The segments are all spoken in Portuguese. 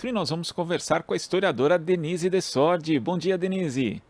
E nós vamos conversar com a historiadora Denise Dessordi. Bom dia, Denise.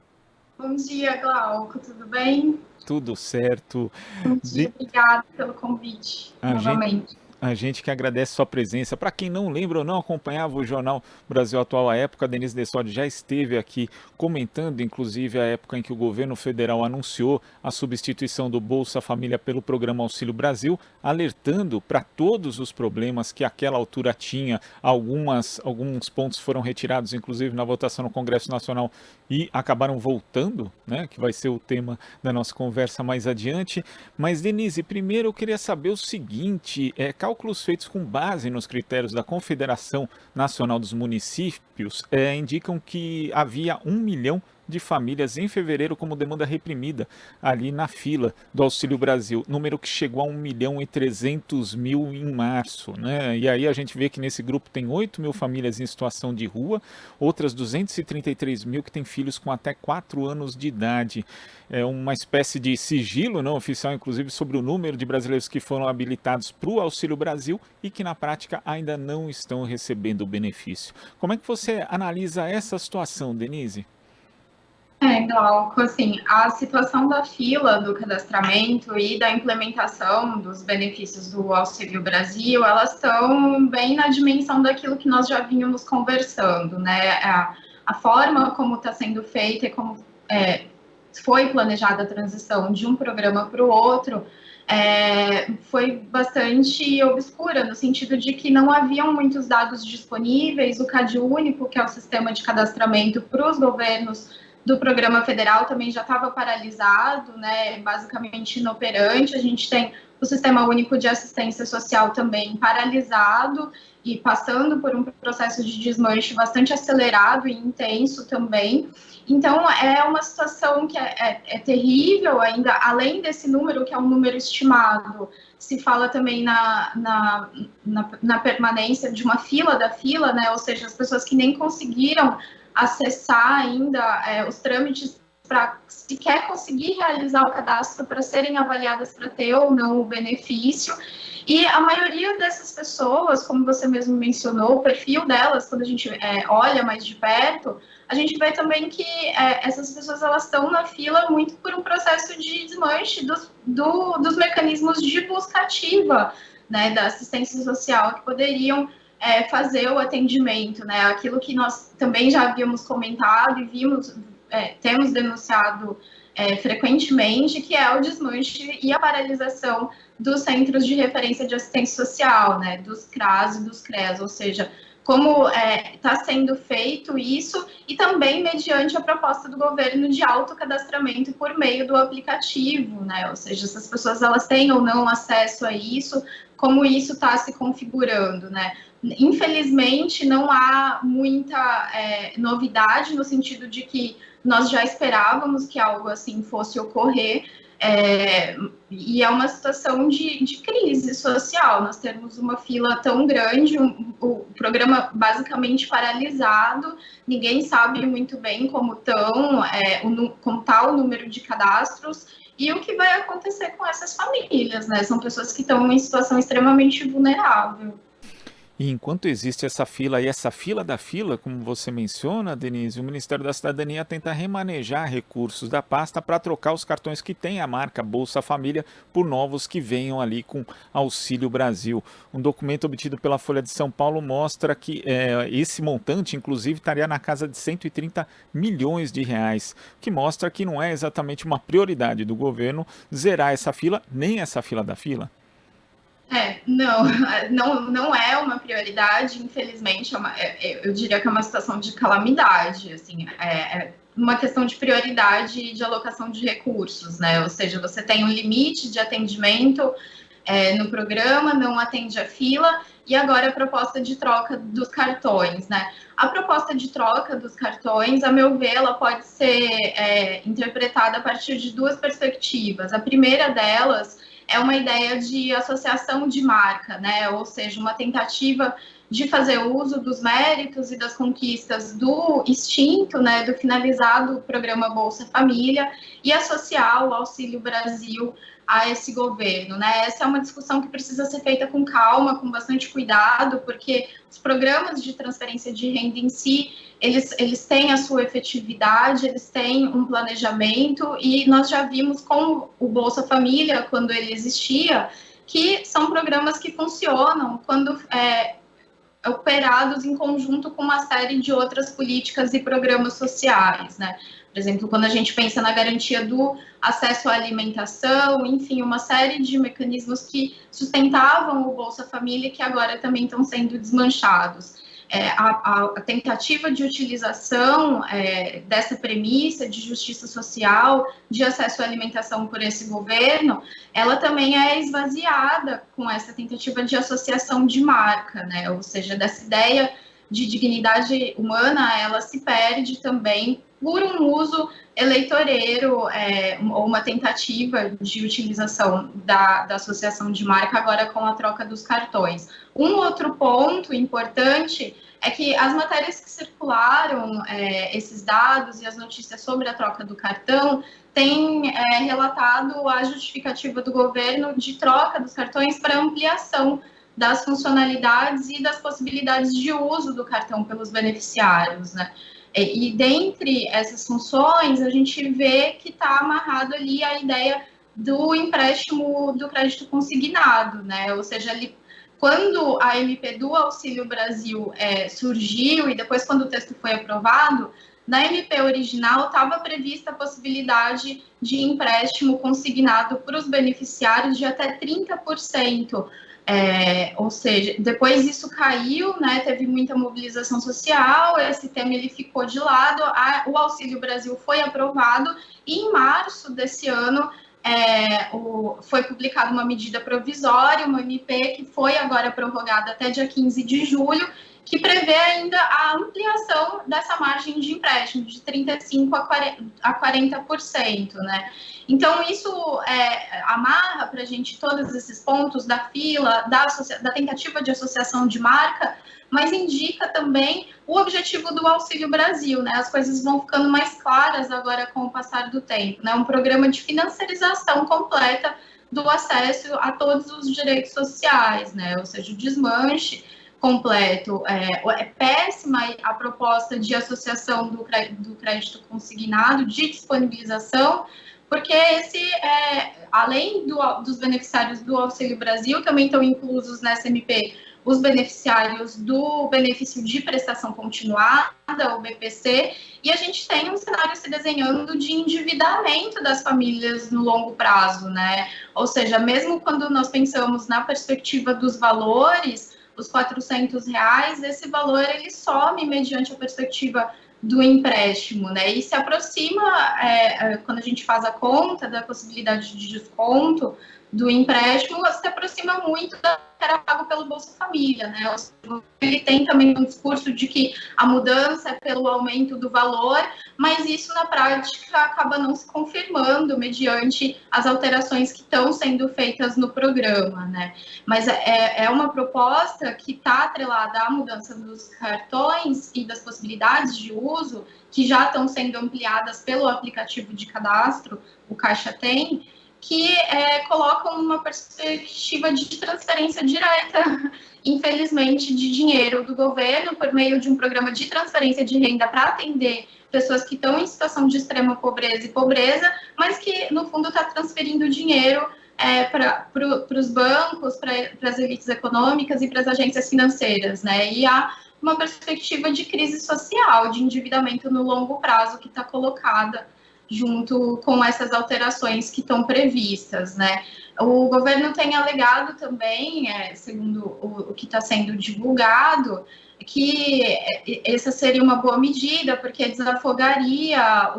Bom dia, Glauco, tudo bem? Tudo certo? Bom dia, De- obrigada pelo convite A gente, novamente. a gente que agradece sua presença. Para quem não lembra ou não acompanhava o jornal Brasil Atual à época, a Denise Dessordi já esteve aqui comentando, inclusive, a época em que o governo federal anunciou a substituição do Bolsa Família pelo programa Auxílio Brasil, alertando para todos os problemas que aquela altura tinha. Alguns pontos foram retirados, inclusive, na votação no Congresso Nacional e acabaram voltando, né, que vai ser o tema da nossa conversa mais adiante. Mas, Denise, primeiro eu queria saber o seguinte: cálculos feitos com base nos critérios da Confederação Nacional dos Municípios indicam que havia 1 milhão de famílias em fevereiro como demanda reprimida ali na fila do Auxílio Brasil, número que chegou a 1.300.000 em março, né? E aí a gente vê que nesse grupo tem 8 mil famílias em situação de rua, outras 233 mil que têm filhos com até 4 anos de idade. É uma espécie de sigilo não oficial, inclusive, sobre o número de brasileiros que foram habilitados para o Auxílio Brasil e que na prática ainda não estão recebendo o benefício. Como é que você analisa essa situação, Denise? Glauco, assim, a situação da fila do cadastramento e da implementação dos benefícios do Auxílio Brasil, elas estão bem na dimensão daquilo que nós já vínhamos conversando, né? A forma como está sendo feita e como foi planejada a transição de um programa para o outro foi bastante obscura, no sentido de que não haviam muitos dados disponíveis, o CadÚnico, que é o sistema de cadastramento para os governos do programa federal, também já estava paralisado, né, basicamente inoperante. A gente tem o Sistema Único de Assistência Social também paralisado e passando por um processo de desmanche bastante acelerado e intenso também. Então, é uma situação que é terrível ainda, além desse número, que é um número estimado, se fala também na permanência de uma fila da fila, né? Ou seja, as pessoas que nem conseguiram acessar ainda os trâmites para sequer conseguir realizar o cadastro para serem avaliadas para ter ou não o benefício. E a maioria dessas pessoas, como você mesmo mencionou, o perfil delas, quando a gente olha mais de perto, a gente vê também que essas pessoas elas estão na fila muito por um processo de desmanche dos mecanismos de busca ativa, né, da assistência social que poderiam fazer o atendimento, né, aquilo que nós também já havíamos comentado e temos denunciado frequentemente, que é o desmanche e a paralisação dos centros de referência de assistência social, né, dos CRAS e dos CREAS, ou seja, como está sendo feito isso e também mediante a proposta do governo de autocadastramento por meio do aplicativo, né? Ou seja, se as pessoas elas têm ou não acesso a isso, como isso está se configurando, né? Infelizmente, não há muita novidade no sentido de que nós já esperávamos que algo assim fosse ocorrer, e é uma situação de crise social. Nós temos uma fila tão grande, o programa basicamente paralisado, ninguém sabe muito bem como está o número de cadastros e o que vai acontecer com essas famílias, né? São pessoas que estão em situação extremamente vulnerável. E enquanto existe essa fila e essa fila da fila, como você menciona, Denise, o Ministério da Cidadania tenta remanejar recursos da pasta para trocar os cartões que têm a marca Bolsa Família por novos que venham ali com Auxílio Brasil. Um documento obtido pela Folha de São Paulo mostra que esse montante, inclusive, estaria na casa de 130 milhões de reais, que mostra que não é exatamente uma prioridade do governo zerar essa fila, nem essa fila da fila. Não, não é uma prioridade, infelizmente, eu diria que é uma situação de calamidade, assim, uma questão de prioridade de alocação de recursos, né? Ou seja, você tem um limite de atendimento no programa, não atende a fila, e agora a proposta de troca dos cartões, né? A proposta de troca dos cartões, a meu ver, ela pode ser interpretada a partir de duas perspectivas. A primeira delas é uma ideia de associação de marca, né? Ou seja, uma tentativa de fazer uso dos méritos e das conquistas do extinto, né, do finalizado programa Bolsa Família e associar o Auxílio Brasil a esse governo, né? Essa é uma discussão que precisa ser feita com calma, com bastante cuidado, porque os programas de transferência de renda em si, eles têm a sua efetividade, eles têm um planejamento, e nós já vimos com o Bolsa Família, quando ele existia, que são programas que funcionam quando operados em conjunto com uma série de outras políticas e programas sociais, né? Por exemplo, quando a gente pensa na garantia do acesso à alimentação, enfim, uma série de mecanismos que sustentavam o Bolsa Família que agora também estão sendo desmanchados. A tentativa de utilização dessa premissa de justiça social, de acesso à alimentação por esse governo, ela também é esvaziada com essa tentativa de associação de marca, né? Ou seja, dessa ideia de dignidade humana, ela se perde também por um uso eleitoreiro ou uma tentativa de utilização da associação de marca agora com a troca dos cartões. Um outro ponto importante é que as matérias que circularam, esses dados e as notícias sobre a troca do cartão, têm relatado a justificativa do governo de troca dos cartões para ampliação das funcionalidades e das possibilidades de uso do cartão pelos beneficiários, né? E dentre essas funções, a gente vê que está amarrado ali a ideia do empréstimo do crédito consignado, né? Ou seja, quando a MP do Auxílio Brasil surgiu e depois quando o texto foi aprovado, na MP original estava prevista a possibilidade de empréstimo consignado para os beneficiários de até 30%. Ou seja, depois isso caiu, né, teve muita mobilização social, esse tema ele ficou de lado, o Auxílio Brasil foi aprovado e em março desse ano foi publicada uma medida provisória, uma MP, que foi agora prorrogada até dia 15 de julho, que prevê ainda a ampliação dessa margem de empréstimo de 35% a 40%, né? Então, isso amarra para a gente todos esses pontos da fila, da tentativa de associação de marca, mas indica também o objetivo do Auxílio Brasil, né? As coisas vão ficando mais claras agora com o passar do tempo, né? Um programa de financiarização completa do acesso a todos os direitos sociais, né? Ou seja, o desmanche completo. É péssima a proposta de associação do crédito consignado, de disponibilização, porque além dos beneficiários do Auxílio Brasil, também estão inclusos nessa MP os beneficiários do benefício de prestação continuada, o BPC, e a gente tem um cenário se desenhando de endividamento das famílias no longo prazo, né? Ou seja, mesmo quando nós pensamos na perspectiva dos valores, os R$ 400, esse valor ele some mediante a perspectiva do empréstimo, né? E se aproxima, quando a gente faz a conta da possibilidade de desconto do empréstimo, se aproxima muito da que era pago pelo Bolsa Família, né? Ou seja, ele tem também um discurso de que a mudança é pelo aumento do valor, mas isso na prática acaba não se confirmando mediante as alterações que estão sendo feitas no programa, né? Mas é uma proposta que está atrelada à mudança dos cartões e das possibilidades de uso que já estão sendo ampliadas pelo aplicativo de cadastro, o Caixa Tem, que colocam uma perspectiva de transferência direta, infelizmente, de dinheiro do governo por meio de um programa de transferência de renda para atender pessoas que estão em situação de extrema pobreza e pobreza, mas que, no fundo, está transferindo dinheiro para os bancos, para as elites econômicas e para as agências financeiras, né? E há uma perspectiva de crise social, de endividamento no longo prazo que está colocada junto com essas alterações que estão previstas, né? O governo tem alegado também, segundo o que está sendo divulgado, que essa seria uma boa medida, porque desafogaria a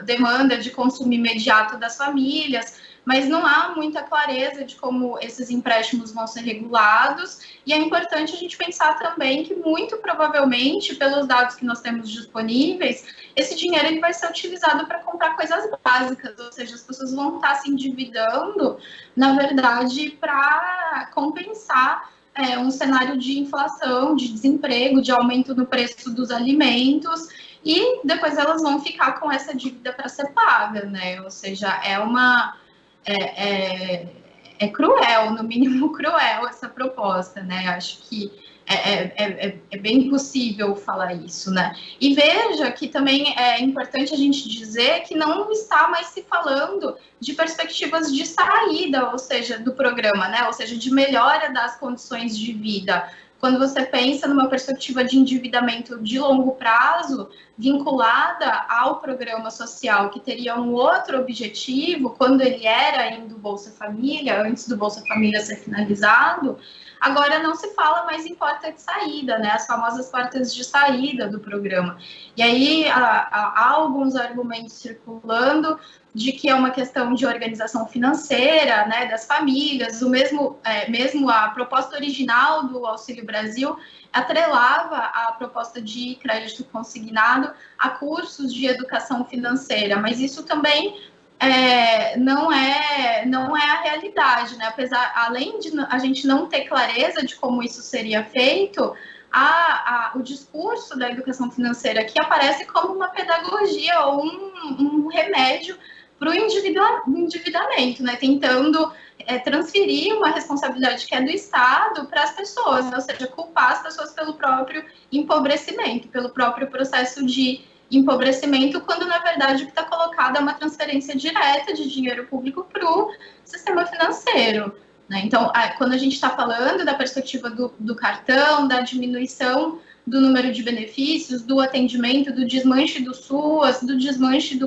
demanda de consumo imediato das famílias, mas não há muita clareza de como esses empréstimos vão ser regulados, e é importante a gente pensar também que, muito provavelmente, pelos dados que nós temos disponíveis, esse dinheiro ele vai ser utilizado para comprar coisas básicas, ou seja, as pessoas vão estar se endividando, na verdade, para compensar um cenário de inflação, de desemprego, de aumento no preço dos alimentos, e depois elas vão ficar com essa dívida para ser paga, né? Ou seja, é cruel, no mínimo cruel, essa proposta, né? Acho que é bem possível falar isso, né? E veja que também é importante a gente dizer que não está mais se falando de perspectivas de saída, ou seja, do programa, né? Ou seja, de melhora das condições de vida. Quando você pensa numa perspectiva de endividamento de longo prazo, vinculada ao programa social, que teria um outro objetivo, quando ele era ainda o Bolsa Família, antes do Bolsa Família ser finalizado, agora não se fala mais em porta de saída, né? As famosas portas de saída do programa. E aí há alguns argumentos circulando de que é uma questão de organização financeira, né, das famílias, mesmo a proposta original do Auxílio Brasil atrelava a proposta de crédito consignado a cursos de educação financeira, mas isso também não é a realidade, né? Além de a gente não ter clareza de como isso seria feito, o discurso da educação financeira que aparece como uma pedagogia ou um remédio para o endividamento, né? Tentando transferir uma responsabilidade que é do Estado para as pessoas, ou seja, culpar as pessoas pelo próprio empobrecimento, pelo próprio processo de empobrecimento, quando na verdade o que está colocado é uma transferência direta de dinheiro público para o sistema financeiro. Né? Então, quando a gente está falando da perspectiva do cartão, da diminuição do número de benefícios, do atendimento, do desmanche do SUAS, do desmanche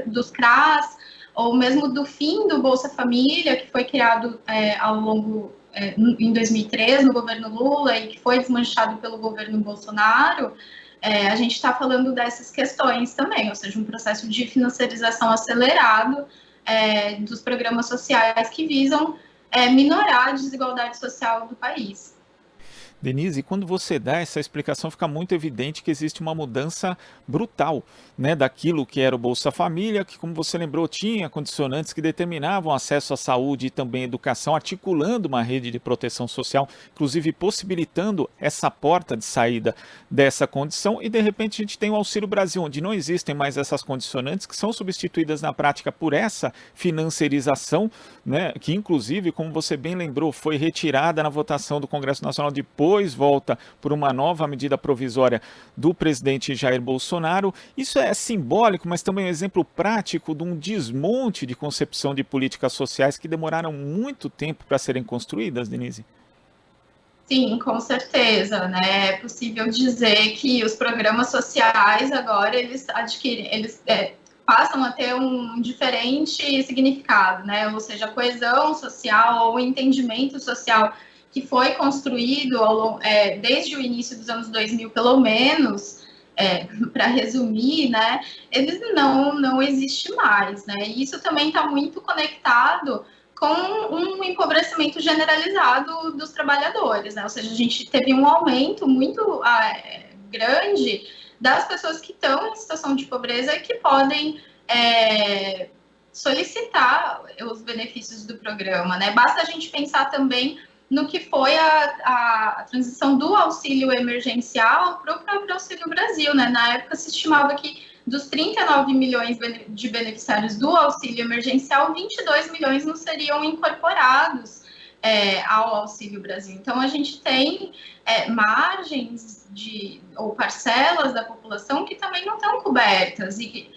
dos CRAS, ou mesmo do fim do Bolsa Família, que foi criado ao longo em 2003 no governo Lula e que foi desmanchado pelo governo Bolsonaro, a gente está falando dessas questões também, ou seja, um processo de financiarização acelerado dos programas sociais que visam minorar a desigualdade social do país. Denise, quando você dá essa explicação, fica muito evidente que existe uma mudança brutal, né, daquilo que era o Bolsa Família, que, como você lembrou, tinha condicionantes que determinavam acesso à saúde e também educação, articulando uma rede de proteção social, inclusive possibilitando essa porta de saída dessa condição, e de repente a gente tem o Auxílio Brasil, onde não existem mais essas condicionantes, que são substituídas na prática por essa financiarização, né, que inclusive, como você bem lembrou, foi retirada na votação do Congresso Nacional depois volta por uma nova medida provisória do presidente Jair Bolsonaro. Isso é simbólico, mas também é um exemplo prático de um desmonte de concepção de políticas sociais que demoraram muito tempo para serem construídas, Denise? Sim, com certeza, né? É possível dizer que os programas sociais agora eles passam a ter um diferente significado, né? Ou seja, a coesão social ou o entendimento social que foi construído desde o início dos anos 2000, pelo menos, para resumir, né, ele não existe mais, né? E isso também está muito conectado com um empobrecimento generalizado dos trabalhadores, né? Ou seja, a gente teve um aumento muito grande das pessoas que estão em situação de pobreza e que podem solicitar os benefícios do programa, né? Basta a gente pensar também no que foi a transição do auxílio emergencial para o próprio Auxílio Brasil, né? Na época se estimava que dos 39 milhões de beneficiários do auxílio emergencial, 22 milhões não seriam incorporados ao Auxílio Brasil. Então, a gente tem margens ou parcelas da população que também não estão cobertas. E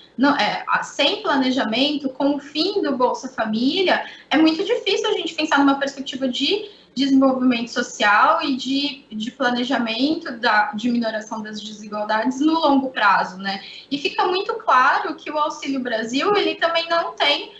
sem planejamento, com o fim do Bolsa Família, é muito difícil a gente pensar numa perspectiva de desenvolvimento social e de planejamento de minoração das desigualdades no longo prazo, né? E fica muito claro que o Auxílio Brasil, ele também não tem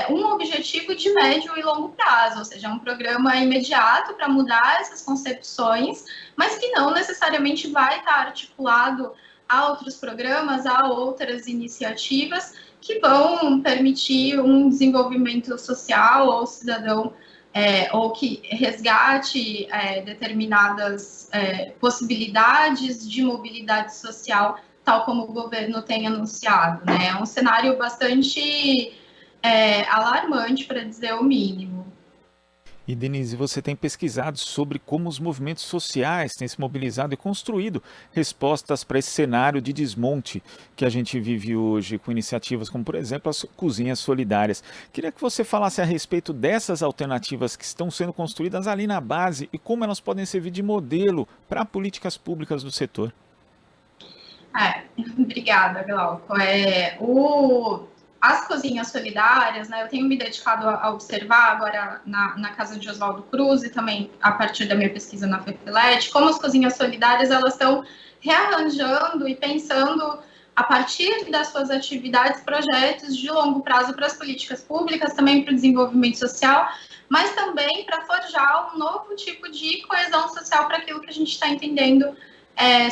um objetivo de médio e longo prazo, ou seja, é um programa imediato para mudar essas concepções, mas que não necessariamente vai estar articulado a outros programas, a outras iniciativas que vão permitir um desenvolvimento social ou cidadão ou que resgate determinadas possibilidades de mobilidade social, tal como o governo tem anunciado, né? É um cenário bastante alarmante, para dizer o mínimo. E Denise, você tem pesquisado sobre como os movimentos sociais têm se mobilizado e construído respostas para esse cenário de desmonte que a gente vive hoje, com iniciativas como, por exemplo, as cozinhas solidárias. Queria que você falasse a respeito dessas alternativas que estão sendo construídas ali na base e como elas podem servir de modelo para políticas públicas do setor. Obrigada, Glauco. As cozinhas solidárias, né, eu tenho me dedicado a observar agora na casa de Oswaldo Cruz e também a partir da minha pesquisa na FEFELET, como as cozinhas solidárias elas estão rearranjando e pensando a partir das suas atividades, projetos de longo prazo para as políticas públicas, também para o desenvolvimento social, mas também para forjar um novo tipo de coesão social para aquilo que a gente está entendendo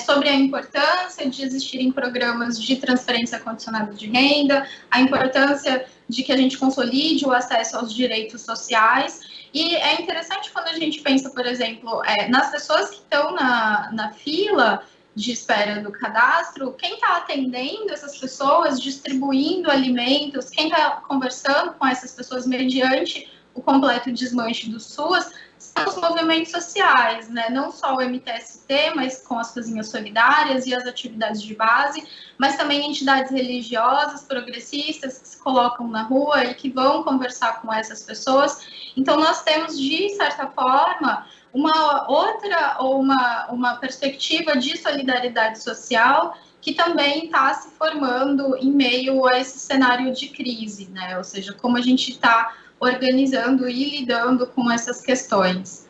sobre a importância de existirem programas de transferência condicionada de renda, a importância de que a gente consolide o acesso aos direitos sociais. E é interessante quando a gente pensa, por exemplo, nas pessoas que estão na fila de espera do cadastro, quem está atendendo essas pessoas, distribuindo alimentos, quem está conversando com essas pessoas mediante o completo desmanche do SUAS, são os movimentos sociais, né? Não só o MTST, mas com as cozinhas solidárias e as atividades de base, mas também entidades religiosas, progressistas, que se colocam na rua e que vão conversar com essas pessoas. Então, nós temos, de certa forma, uma outra ou uma perspectiva de solidariedade social que também está se formando em meio a esse cenário de crise, né? Ou seja, como a gente está organizando e lidando com essas questões.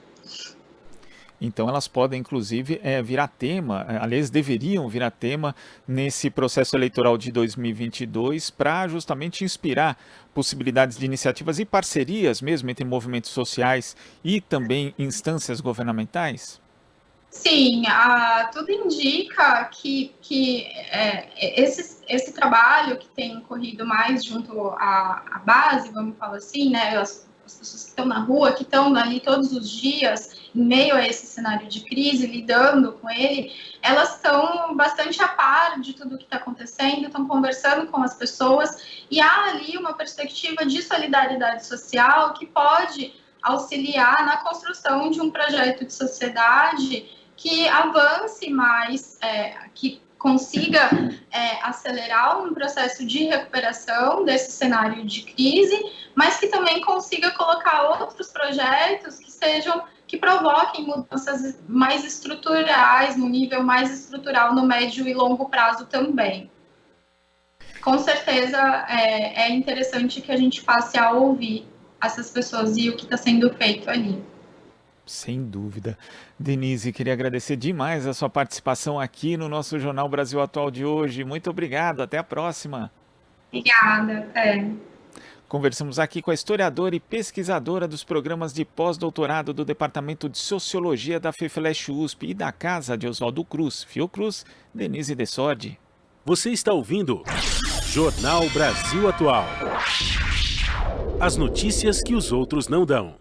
Então elas podem, inclusive, virar tema, aliás, deveriam virar tema nesse processo eleitoral de 2022 para justamente inspirar possibilidades de iniciativas e parcerias mesmo entre movimentos sociais e também instâncias governamentais? Sim, tudo indica que esse trabalho que tem corrido mais junto à base, vamos falar assim, né, as pessoas que estão na rua, que estão ali todos os dias, em meio a esse cenário de crise, lidando com ele, elas estão bastante a par de tudo o que está acontecendo, estão conversando com as pessoas, e há ali uma perspectiva de solidariedade social que pode auxiliar na construção de um projeto de sociedade que avance mais, que consiga acelerar um processo de recuperação desse cenário de crise, mas que também consiga colocar outros projetos que provoquem mudanças mais estruturais, no nível mais estrutural no médio e longo prazo também. Com certeza é interessante que a gente passe a ouvir essas pessoas e o que está sendo feito ali. Sem dúvida. Denise, queria agradecer demais a sua participação aqui no nosso Jornal Brasil Atual de hoje. Muito obrigado, até a próxima. Obrigada, até. Conversamos aqui com a historiadora e pesquisadora dos programas de pós-doutorado do Departamento de Sociologia da FEFELESH USP e da Casa de Oswaldo Cruz, Fiocruz, Denise Dessordi. Você está ouvindo Jornal Brasil Atual. As notícias que os outros não dão.